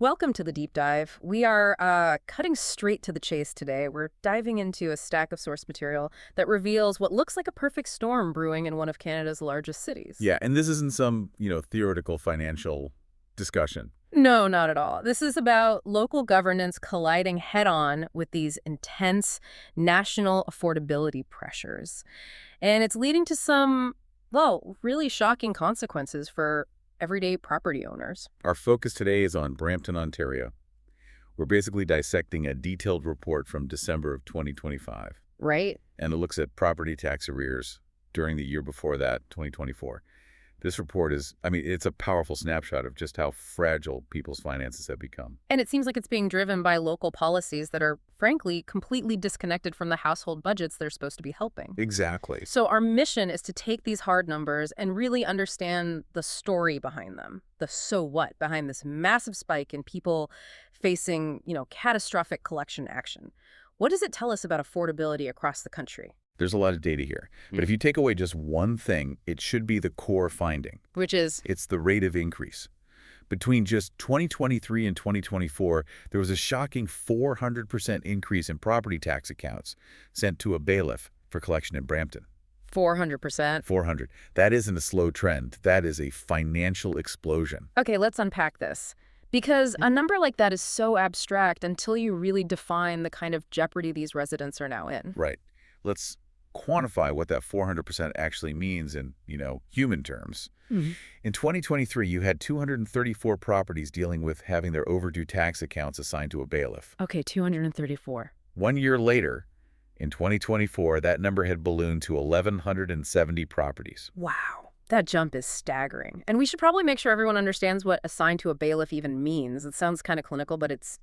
Welcome to the deep dive. We are cutting straight to the chase today. We're diving into a stack of source material that reveals what looks like a perfect storm brewing in one of Canada's largest cities. Yeah, and this isn't some, theoretical financial discussion. No, not at all. This is about local governance colliding head-on with these intense national affordability pressures. And it's leading to some, well, really shocking consequences for everyday property owners. Our focus today is on Brampton, Ontario. We're basically dissecting a detailed report from December of 2025, Right? and it looks at property tax arrears during the year before that, 2024. This report is, it's a powerful snapshot of just how fragile people's finances have become. And it seems like it's being driven by local policies that are, frankly, completely disconnected from the household budgets they're supposed to be helping. Exactly. So our mission is to take these hard numbers and really understand the story behind them, the so what behind this massive spike in people facing, catastrophic collection action. What does it tell us about affordability across the country? There's a lot of data here. But if you take away just one thing, it should be the core finding. Which is, It's the rate of increase. Between just 2023 and 2024, there was a shocking 400% increase in property tax accounts sent to a bailiff for collection in Brampton. 400%. 400. That isn't a slow trend. That is a financial explosion. Okay, let's unpack this. Because a number like that is so abstract until you really define the kind of jeopardy these residents are now in. Right. Let's quantify what that 400% actually means in, human terms. In 2023, you had 234 properties dealing with having their overdue tax accounts assigned to a bailiff. Okay, 234. 1 year later, in 2024, that number had ballooned to 1,170 properties. Wow. That jump is staggering. And we should probably make sure everyone understands what assigned to a bailiff even means. It sounds kind of clinical, but it's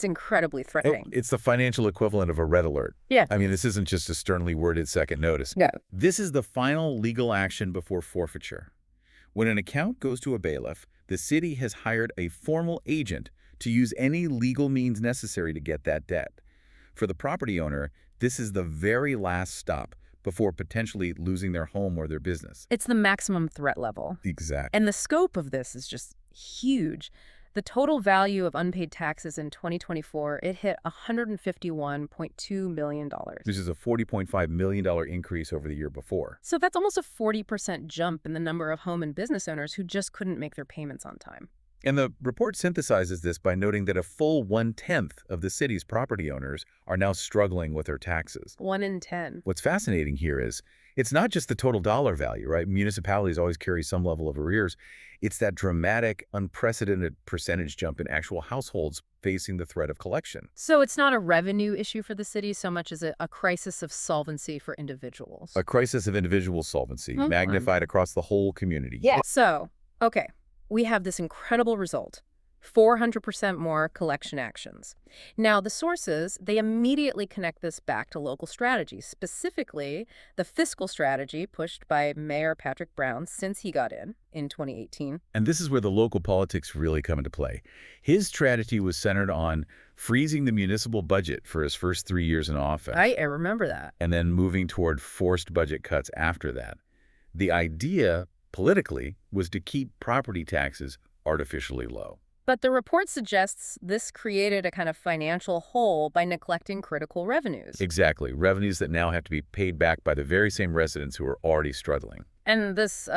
incredibly threatening. It's the financial equivalent of a red alert. Yeah. This isn't just a sternly worded second notice. No. This is the final legal action before forfeiture. When an account goes to a bailiff, the city has hired a formal agent to use any legal means necessary to get that debt. For the property owner, this is the very last stop before potentially losing their home or their business. It's the maximum threat level. Exactly. And the scope of this is just huge. The total value of unpaid taxes in 2024, it hit $151.2 million. This is a $40.5 million increase over the year before. So that's almost a 40% jump in the number of home and business owners who just couldn't make their payments on time. And the report synthesizes this by noting that a full 1/10 of the city's property owners are now struggling with their taxes. 1 in 10. What's fascinating here is it's not just the total dollar value, right? Municipalities always carry some level of arrears. It's that dramatic, unprecedented percentage jump in actual households facing the threat of collection. So it's not a revenue issue for the city so much as a crisis of solvency for individuals. A crisis of individual solvency, magnified across the whole community. Yeah. So, okay, we have this incredible result. 400% more collection actions. Now, the sources, they immediately connect this back to local strategies, specifically the fiscal strategy pushed by Mayor Patrick Brown since he got in 2018. And this is where the local politics really come into play. His strategy was centered on freezing the municipal budget for his first 3 years in office. I remember that. And then moving toward forced budget cuts after that. The idea, politically, was to keep property taxes artificially low. But the report suggests this created a kind of financial hole by neglecting critical revenues. Exactly. Revenues that now have to be paid back by the very same residents who are already struggling. And this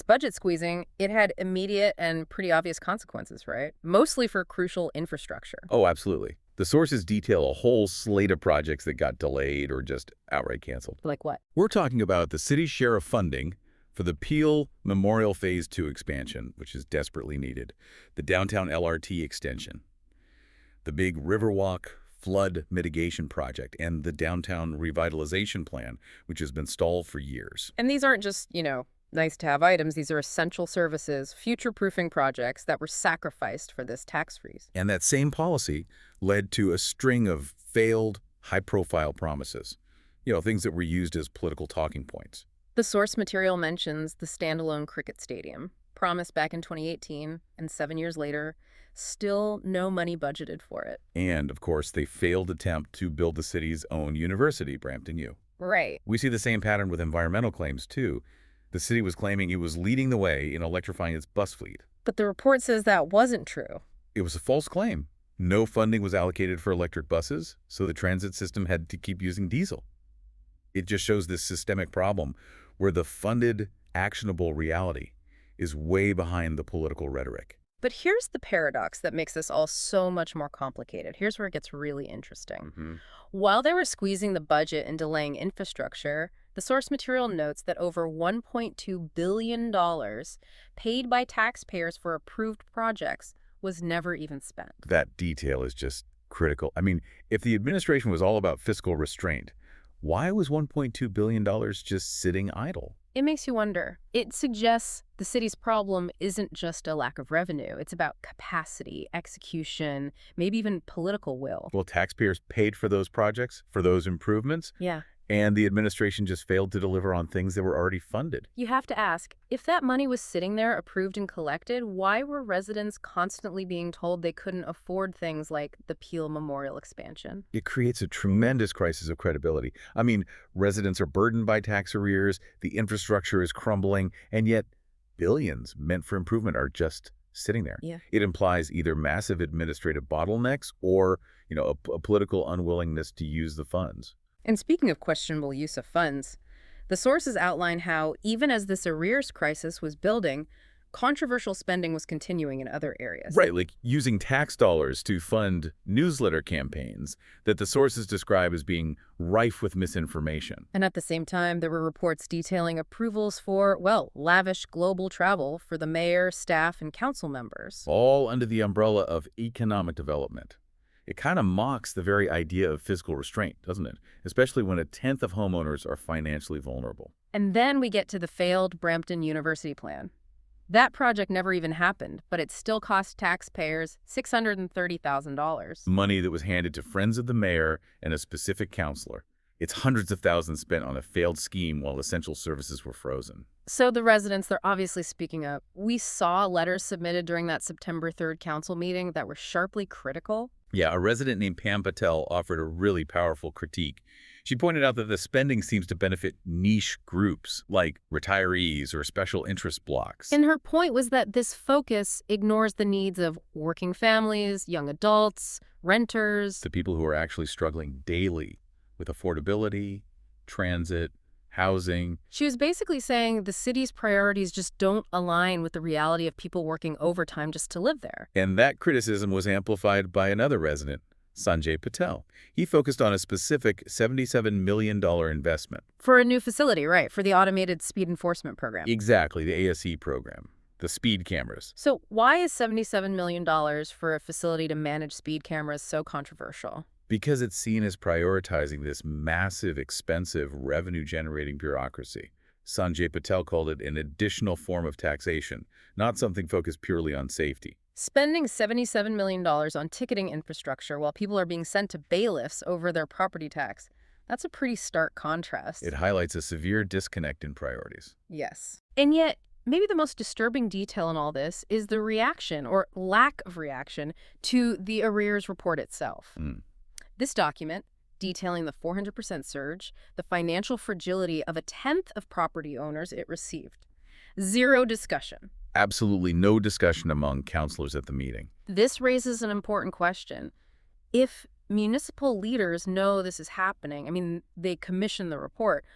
budget squeezing, it had immediate and pretty obvious consequences, right? Mostly for crucial infrastructure. Oh, absolutely. The sources detail a whole slate of projects that got delayed or just outright canceled. Like what? We're talking about the city's share of funding for the Peel Memorial Phase 2 expansion, which is desperately needed, the downtown LRT extension, the big Riverwalk flood mitigation project, and the downtown revitalization plan, which has been stalled for years. And these aren't just, nice-to-have items. These are essential services, future-proofing projects that were sacrificed for this tax freeze. And that same policy led to a string of failed, high-profile promises, things that were used as political talking points. The source material mentions the standalone cricket stadium, promised back in 2018, and 7 years later, still no money budgeted for it. And, of course, they failed attempt to build the city's own university, Brampton U. Right. We see the same pattern with environmental claims, too. The city was claiming it was leading the way in electrifying its bus fleet. But the report says that wasn't true. It was a false claim. No funding was allocated for electric buses, so the transit system had to keep using diesel. It just shows this systemic problem where the funded, actionable reality is way behind the political rhetoric. But here's the paradox that makes this all so much more complicated. Here's where it gets really interesting. Mhm. While they were squeezing the budget and delaying infrastructure, the source material notes that over $1.2 billion paid by taxpayers for approved projects was never even spent. That detail is just critical. I mean, if the administration was all about fiscal restraint, why was $1.2 billion just sitting idle? It makes you wonder. It suggests the city's problem isn't just a lack of revenue. It's about capacity, execution, maybe even political will. Well, taxpayers paid for those projects, for those improvements, Yeah. and the administration just failed to deliver on things that were already funded. You have to ask, if that money was sitting there approved and collected, why were residents constantly being told they couldn't afford things like the Peel Memorial expansion? It creates a tremendous crisis of credibility. I mean, residents are burdened by tax arrears, the infrastructure is crumbling, and yet billions meant for improvement are just sitting there. Yeah. It implies either massive administrative bottlenecks or, a political unwillingness to use the funds. And speaking of questionable use of funds, the sources outline how, even as this arrears crisis was building, controversial spending was continuing in other areas. Right, like using tax dollars to fund newsletter campaigns that the sources describe as being rife with misinformation. And at the same time, there were reports detailing approvals for, well, lavish global travel for the mayor, staff, and council members. All under the umbrella of economic development. It kind of mocks the very idea of fiscal restraint, doesn't it? Especially when a tenth of homeowners are financially vulnerable. And then we get to the failed Brampton University plan. That project never even happened, but it still cost taxpayers $630,000. Money that was handed to friends of the mayor and a specific counselor. It's hundreds of thousands spent on a failed scheme while essential services were frozen. So the residents, they're obviously speaking up. We saw letters submitted during that September 3rd council meeting that were sharply critical. Yeah, a resident named Pam Patel offered a really powerful critique. She pointed out that the spending seems to benefit niche groups like retirees or special interest blocks. And her point was that this focus ignores the needs of working families, young adults, renters. The people who are actually struggling daily with affordability, transit, housing. She was basically saying the city's priorities just don't align with the reality of people working overtime just to live there. And that criticism was amplified by another resident, Sanjay Patel. He focused on a specific $77 million investment. For a new facility, right, for the automated speed enforcement program. Exactly, the ASE program, the speed cameras. So why is $77 million for a facility to manage speed cameras so controversial? Because it's seen as prioritizing this massive, expensive, revenue-generating bureaucracy. Sanjay Patel called it an additional form of taxation, not something focused purely on safety. Spending $77 million on ticketing infrastructure while people are being sent to bailiffs over their property tax, that's a pretty stark contrast. It highlights a severe disconnect in priorities. Yes. And yet, maybe the most disturbing detail in all this is the reaction, or lack of reaction, to the arrears report itself. This document, detailing the 400% surge, the financial fragility of a tenth of property owners it received. Zero discussion. Absolutely no discussion among counselors at the meeting. This raises an important question. If municipal leaders know this is happening, they commission the report,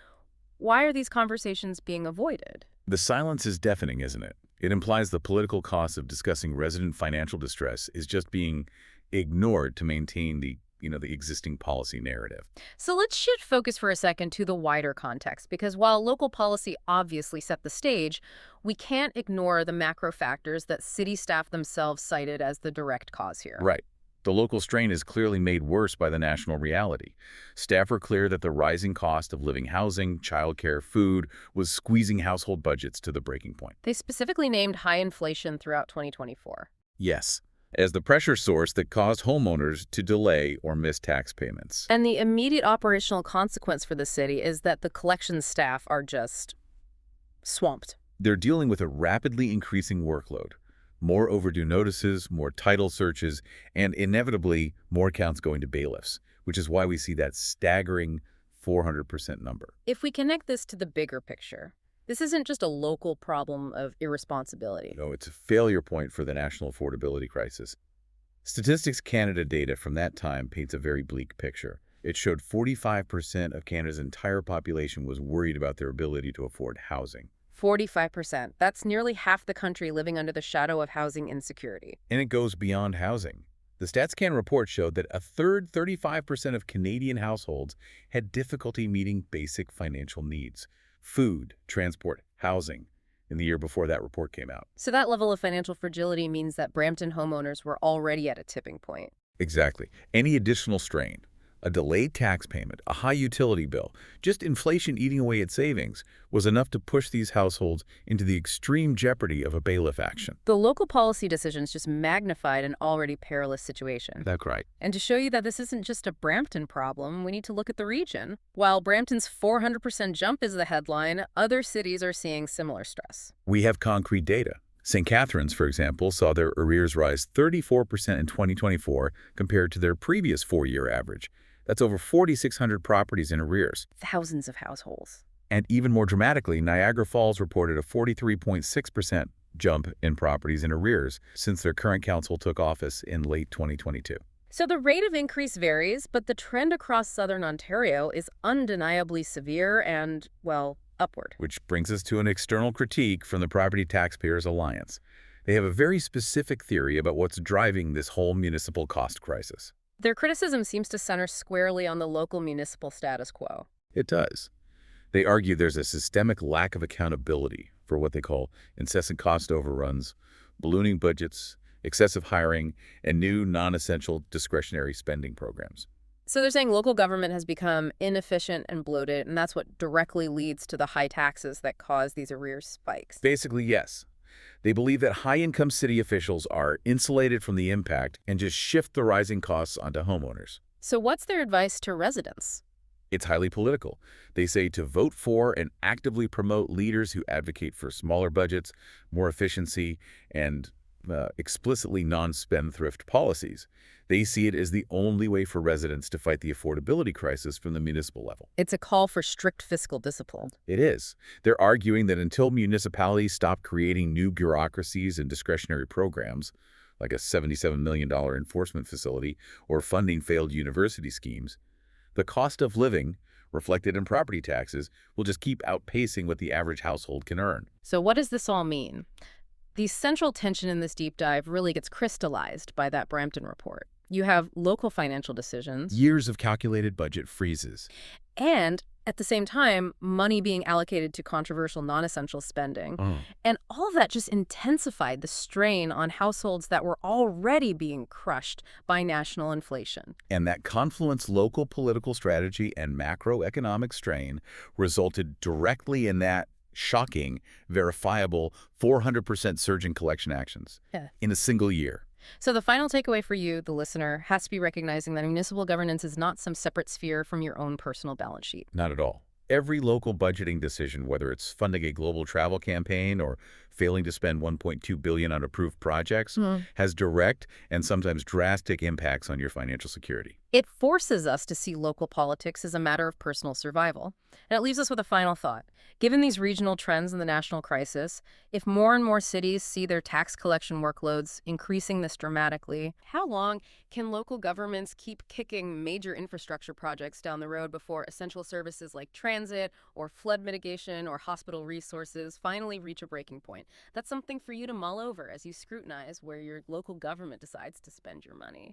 why are these conversations being avoided? The silence is deafening, isn't it? It implies the political cost of discussing resident financial distress is just being ignored to maintain the existing policy narrative. So let's shift focus for a second to the wider context, because while local policy obviously set the stage, we can't ignore the macro factors that city staff themselves cited as the direct cause here. Right. The local strain is clearly made worse by the national reality. Staff are clear that the rising cost of living housing, childcare, food was squeezing household budgets to the breaking point. They specifically named high inflation throughout 2024. Yes, as the pressure source that caused homeowners to delay or miss tax payments. And the immediate operational consequence for the city is that the collection staff are just swamped. They're dealing with a rapidly increasing workload. More overdue notices, more title searches, and inevitably more accounts going to bailiffs, which is why we see that staggering 400% number. If we connect this to the bigger picture, this isn't just a local problem of irresponsibility. No, it's a failure point for the national affordability crisis. Statistics Canada data from that time paints a very bleak picture. It showed 45% of Canada's entire population was worried about their ability to afford housing. 45%. That's nearly half the country living under the shadow of housing insecurity. And it goes beyond housing. The StatsCan report showed that a third, 35% of Canadian households had difficulty meeting basic financial needs: food, transport, housing, in the year before that report came out. So that level of financial fragility means that Brampton homeowners were already at a tipping point. Exactly. Any additional strain, a delayed tax payment, a high utility bill, just inflation eating away at savings, was enough to push these households into the extreme jeopardy of a bailiff action. The local policy decisions just magnified an already perilous situation. That's right. And to show you that this isn't just a Brampton problem, we need to look at the region. While Brampton's 400% jump is the headline, other cities are seeing similar stress. We have concrete data. St. Catharines, for example, saw their arrears rise 34% in 2024 compared to their previous four-year average. That's over 4,600 properties in arrears. Thousands of households. And even more dramatically, Niagara Falls reported a 43.6% jump in properties in arrears since their current council took office in late 2022. So the rate of increase varies, but the trend across southern Ontario is undeniably severe and, well, upward. Which brings us to an external critique from the Property Taxpayers Alliance. They have a very specific theory about what's driving this whole municipal cost crisis. Their criticism seems to center squarely on the local municipal status quo. It does. They argue there's a systemic lack of accountability for what they call incessant cost overruns, ballooning budgets, excessive hiring, and new non-essential discretionary spending programs. So they're saying local government has become inefficient and bloated, and that's what directly leads to the high taxes that cause these arrears spikes. Basically, yes. They believe that high-income city officials are insulated from the impact and just shift the rising costs onto homeowners. So what's their advice to residents? It's highly political. They say to vote for and actively promote leaders who advocate for smaller budgets, more efficiency, and explicitly non-spendthrift policies. They see it as the only way for residents to fight the affordability crisis from the municipal level. It's a call for strict fiscal discipline. It is. They're arguing that until municipalities stop creating new bureaucracies and discretionary programs, like a $77 million enforcement facility or funding failed university schemes, the cost of living, reflected in property taxes, will just keep outpacing what the average household can earn. So what does this all mean? The central tension in this deep dive really gets crystallized by that Brampton report. You have local financial decisions. Years of calculated budget freezes. And at the same time, money being allocated to controversial non-essential spending. And all of that just intensified the strain on households that were already being crushed by national inflation. And that confluence local political strategy and macroeconomic strain resulted directly in that shocking, verifiable 400% surge in collection actions in a single year. So the final takeaway for you, the listener, has to be recognizing that municipal governance is not some separate sphere from your own personal balance sheet. Not at all. Every local budgeting decision, whether it's funding a global travel campaign or failing to spend $1.2 billion on approved projects, has direct and sometimes drastic impacts on your financial security. It forces us to see local politics as a matter of personal survival. And it leaves us with a final thought. Given these regional trends and the national crisis, if more and more cities see their tax collection workloads increasing this dramatically, how long can local governments keep kicking major infrastructure projects down the road before essential services like transit or flood mitigation or hospital resources finally reach a breaking point? That's something for you to mull over as you scrutinize where your local government decides to spend your money.